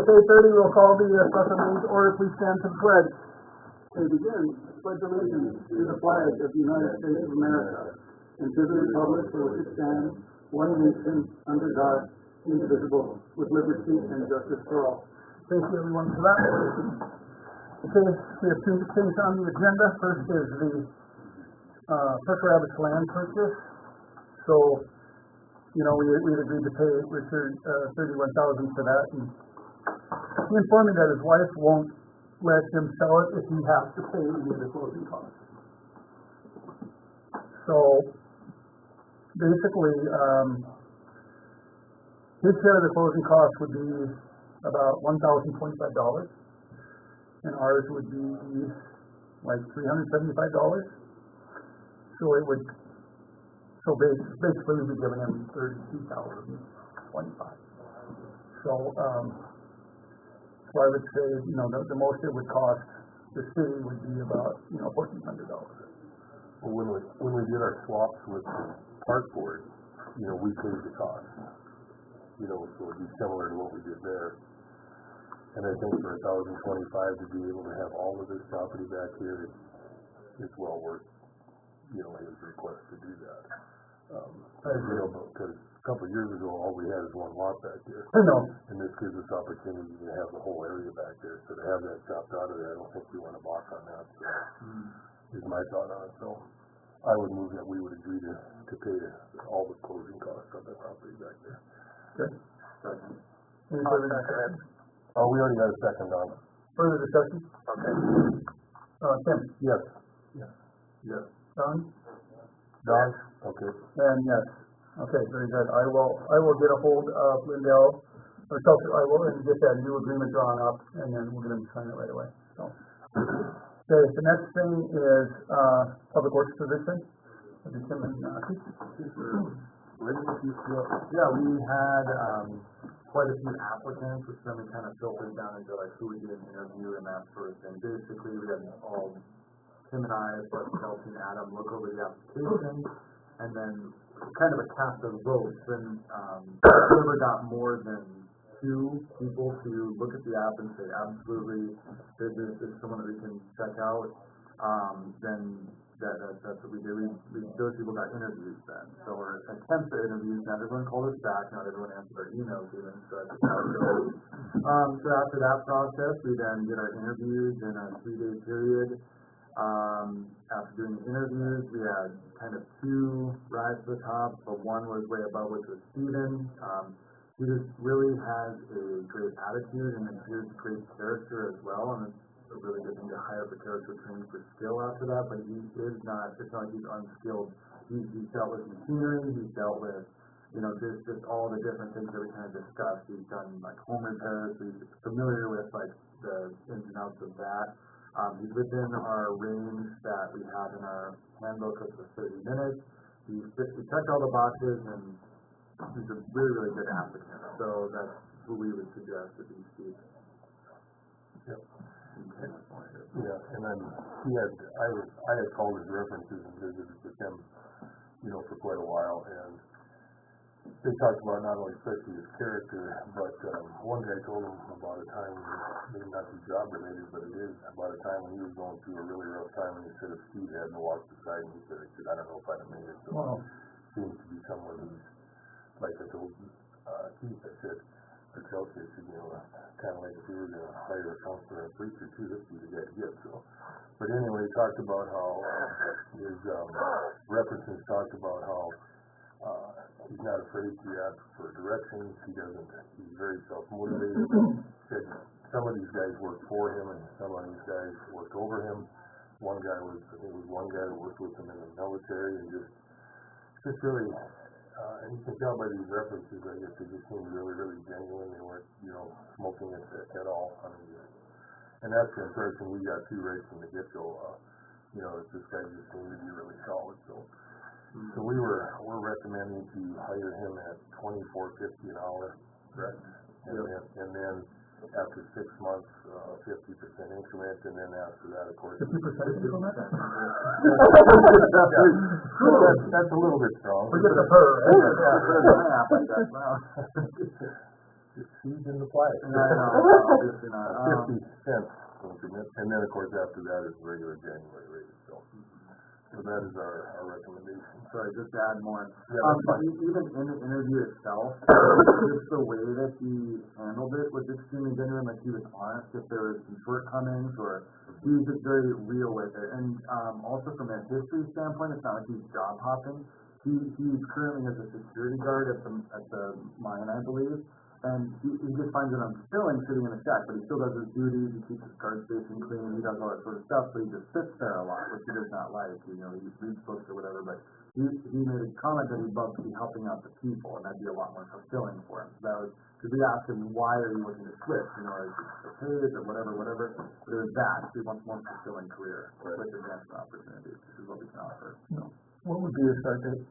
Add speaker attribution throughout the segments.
Speaker 1: Okay, 30, we'll call the special meeting to order. Please stand to the pledge. They begin. Pledge allegiance to the flag of the United States of America and to the republic for which it stands, one nation, under God, indivisible, with liberty and justice for all. Thank you, everyone, for that. Okay, we have two things on the agenda. First is the Perk Rabbit's land purchase. So, we had agreed to pay Richard $31,000 for that, and he informed me that his wife won't let him sell it if he has to pay any of the closing costs. So, basically, his share of the closing costs would be about $1,025, and ours would be like $375. So basically we'd be giving him $32,025. So I would say, the most it would cost the city would be about, $1,400.
Speaker 2: Well, when we did our swaps with the park board, we paid the cost. So it'd be similar to what we did there. And I think for $1,025 to be able to have all of this property back here, it's well worth, his request to do that. Because a couple of years ago, all we had is one lot back there.
Speaker 1: I know.
Speaker 2: And this gives us opportunity to have the whole area back there. So to have that chopped out of there, I don't think we want to balk on that. So is my thought on it. So I would move that we would agree to pay all the closing costs of that property back there.
Speaker 1: Okay. Second. Any further discussion?
Speaker 2: Oh, we already got a second on.
Speaker 1: Further discussion?
Speaker 2: Okay.
Speaker 1: Tim?
Speaker 2: Yes.
Speaker 1: Yes. Don?
Speaker 2: Okay.
Speaker 1: And yes. Okay, very good. I will get a hold of Lindell, or I will get that new agreement drawn up, and then we're going to sign it right away. So, okay, the next thing is public works position. Tim and
Speaker 3: Yeah, we had quite a few applicants, which then we kind of filtered down into like who would do an interview and that sort of thing. Basically, we had all Tim and I, plus Kelsey and Adam, look over the application, and then kind of a cast of votes. And whoever got more than two people to look at the app and say, absolutely, this is someone that we can check out, then that's what we did. Those people got interviews then. So we're attempts at interviews. Not everyone called us back. Not everyone answered our emails even. So that's how it goes. So after that process, we then did our interviews in a 3-day period. After doing the interviews, we had kind of two rise to the top, but one was way above, which was Steven. He just really has a great attitude and appears a great character as well, and it's a really good thing to hire for character training for skill after that, but he is not, it's not like he's unskilled. He's dealt with machinery, he's dealt with, just all the different things that we kind of discussed. He's done like home repairs, so he's familiar with like the ins and outs of that. He's within our range that we have in our handbook of the 30 minutes. He checked all the boxes, and he's a really, really good applicant. So that's who we would suggest to be Steve.
Speaker 2: Yep. Yeah, and then I had called his references and visited with him, for quite a while, and they talked about not only especially his character, but one guy told him about a time, maybe not too job related, but it is, about a time when he was going through a really rough time, and he said if Steve hadn't walked beside him, he said, I don't know if I'd have made it. So seems to be someone who's, like I told Keith, I said, or Chelsea, I said, kind of like if we were going to hire a counselor or a preacher too, this would be the guy to get. So, but anyway, he talked about how his references talked about how he's not afraid to ask for directions. He's very self-motivated. Said some of these guys worked for him and some of these guys worked over him. I think it was one guy that worked with him in the military, and just really, and you can tell by these references, I guess they just seemed really, really genuine. They weren't, smoking it at all. I mean, and that's the impression we got too right from the get-go. This guy just seemed to be really solid. So we're recommending to hire him at $24.50 an hour, correct? And then after 6 months, 50% increment, and then after that, of course,
Speaker 1: 50% increment.
Speaker 2: That's a little bit strong.
Speaker 1: We get the per.
Speaker 2: Just seeds in the flag.
Speaker 3: No, obviously not.
Speaker 2: 50 cents, increment, and then of course after that is regular January rate, so that is our recommendation.
Speaker 3: Sorry, just to add more.
Speaker 2: Yeah, that's fine.
Speaker 3: Even in the interview itself, just the way that he handled it was extremely genuine. Like, he was honest if there was some shortcomings, or he was just very real with it. And also from a history standpoint, it's not like he's job hopping. He currently has a security guard at the mine, I believe. And he just finds it unfulfilling sitting in a shack, but he still does his duties, he keeps his guard station clean, he does all that sort of stuff, but he just sits there a lot, which he does not like. You know, he reads books or whatever, but he made a comment that he'd love to be helping out the people, and that'd be a lot more fulfilling for him. So that was, because we asked him, why are you looking to switch? You know, is it paid or whatever, but it was that, he wants a more fulfilling career with advancement opportunities, which is what we can offer.
Speaker 1: What would be your start date?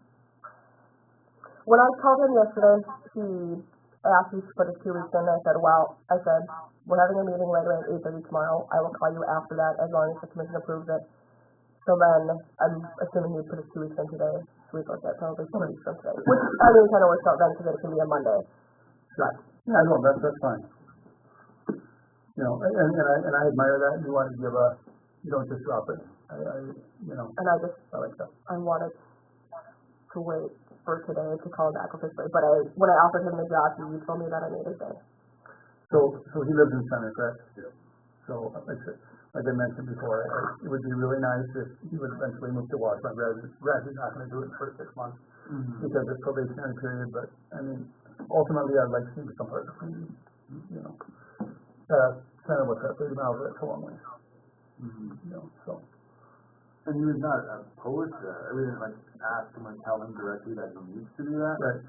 Speaker 4: When I called him yesterday, he asked me to put his 2 weeks in, and I said, we're having a meeting right away at 8:30 tomorrow. I will call you after that as long as the commission approves it. So then, I'm assuming he'd put his 2 weeks in today, so we'd look at probably 2 weeks from today. Which, I mean, kind of works out then, because it can be a Monday.
Speaker 1: Sure. Yeah, no, that's fine. You know, and I admire that, you want to give you don't just drop it.
Speaker 4: And I like that. I wanted to wait for today to call back officially, but when I offered him the job, he told me that I needed to.
Speaker 1: So he lives in Center, correct? Yeah. So, like I mentioned before, it would be really nice if he would eventually move to Washburn. Brad is not going to do it for 6 months because it's probationary period, but, I mean, ultimately, I'd like to see some part of the, you know, Center was at 30 miles away from one way. You know, so.
Speaker 3: And he was not opposed to it. We didn't, like, ask him or tell him directly that he needs to do that.
Speaker 1: Right.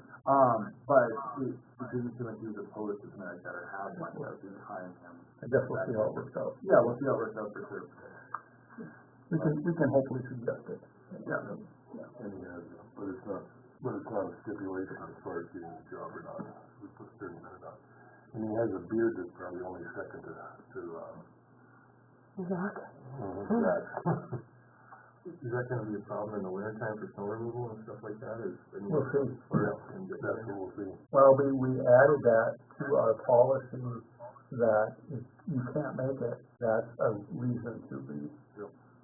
Speaker 3: But it didn't seem like he was opposed to something like that or have one that was behind him.
Speaker 1: I guess we'll see how it works out.
Speaker 3: Yeah, we'll see how it works out for sure.
Speaker 1: We can hopefully suggest it.
Speaker 3: Yeah.
Speaker 2: And he has, but it's not a stipulation as far as getting the job or not. We put 30 minutes on. And he has a beard that's probably only second to
Speaker 4: Zach?
Speaker 2: Zach. Is that gonna be a problem in the wintertime for snow removal and stuff like that?
Speaker 1: We'll see.
Speaker 2: That's what we'll see.
Speaker 1: Well, we added that to our policy that if you can't make it, that's a reason to be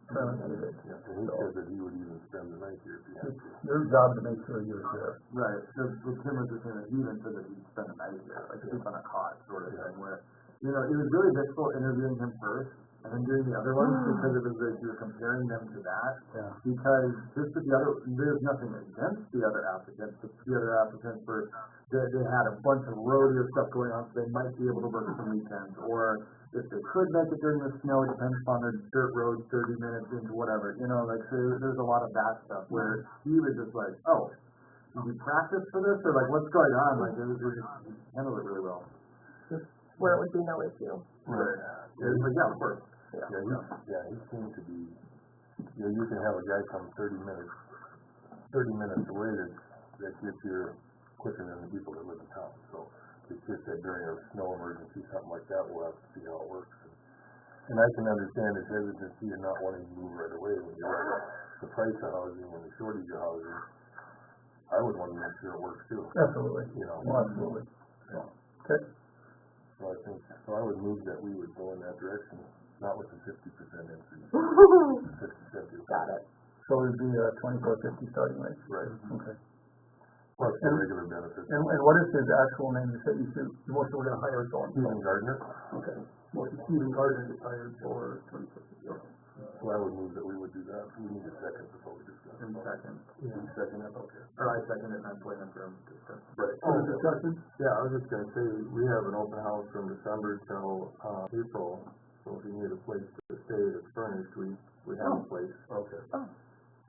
Speaker 1: terminated.
Speaker 2: Yeah, and he said that he would even spend the night here if he had to.
Speaker 1: It's your job to make sure you're here.
Speaker 3: Right. So Tim was just saying that he even said that he'd spend the night here, like sleep on a cot sort of thing, where, you know, it was really difficult interviewing him first and then doing the other ones because it was like you were comparing them to that.
Speaker 1: Yeah.
Speaker 3: Because just with the other, there's nothing against the other applicants, but the other applicants were, they had a bunch of rodeo stuff going on, so they might be able to work some weekends, or if they could make it during the snow, it depends upon their dirt roads, 30 minutes into whatever, you know, like, so there's a lot of that stuff where he was just like, oh, did you practice for this, or like, what's going on? Like, it was just, he handled it really well.
Speaker 4: Where it would be no issue.
Speaker 3: Right. It was like, yeah, of course.
Speaker 2: Yeah, he seemed to be, you know, you can have a guy come 30 minutes away that gets here quicker than the people that live in town. So it's just that during a snow emergency, something like that, we'll have to see how it works. And I can understand his hesitancy in not wanting to move right away when you're at the price of housing and the shortage of housing. I would want to make sure it works too.
Speaker 1: Absolutely.
Speaker 2: You know.
Speaker 1: Absolutely. Okay.
Speaker 2: So I would move that we would go in that direction, not with the 50% increase. 50%.
Speaker 4: Got it.
Speaker 1: So it'd be a $24.50 starting rate.
Speaker 2: Right.
Speaker 1: Okay.
Speaker 2: Plus the regular benefits.
Speaker 1: And what is his actual name? You said we're gonna hire going.
Speaker 2: Stephen Gardner.
Speaker 1: Okay. Well, Stephen Gardner is hired for $24.50.
Speaker 2: So I would move that we would do that. We need a second before we discuss.
Speaker 3: In second.
Speaker 2: Second, okay.
Speaker 3: Or I second it, and I'm putting it for him to discuss.
Speaker 2: Right.
Speaker 1: Other discussion?
Speaker 2: Yeah, I was just gonna say, we have an open house from December till, April, so if you need a place to stay that's furnished, we have a place. Okay.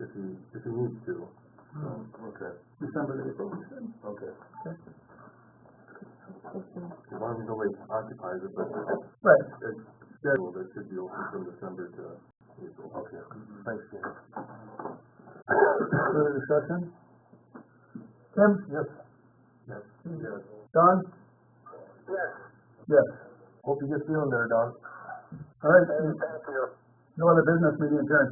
Speaker 2: If he needs to. Okay.
Speaker 1: December to April.
Speaker 2: Okay. As long as nobody occupies it, but
Speaker 1: Right.
Speaker 2: it's scheduled, it should be open from December to April. Okay. Thanks, James.
Speaker 1: Further discussion? Tim?
Speaker 2: Yes. Yes. Yes.
Speaker 1: Don?
Speaker 3: Yes.
Speaker 1: Yes.
Speaker 2: Hope you get feeling there, Don.
Speaker 1: All right.
Speaker 3: Thank you.
Speaker 1: No other business, meeting adjourned.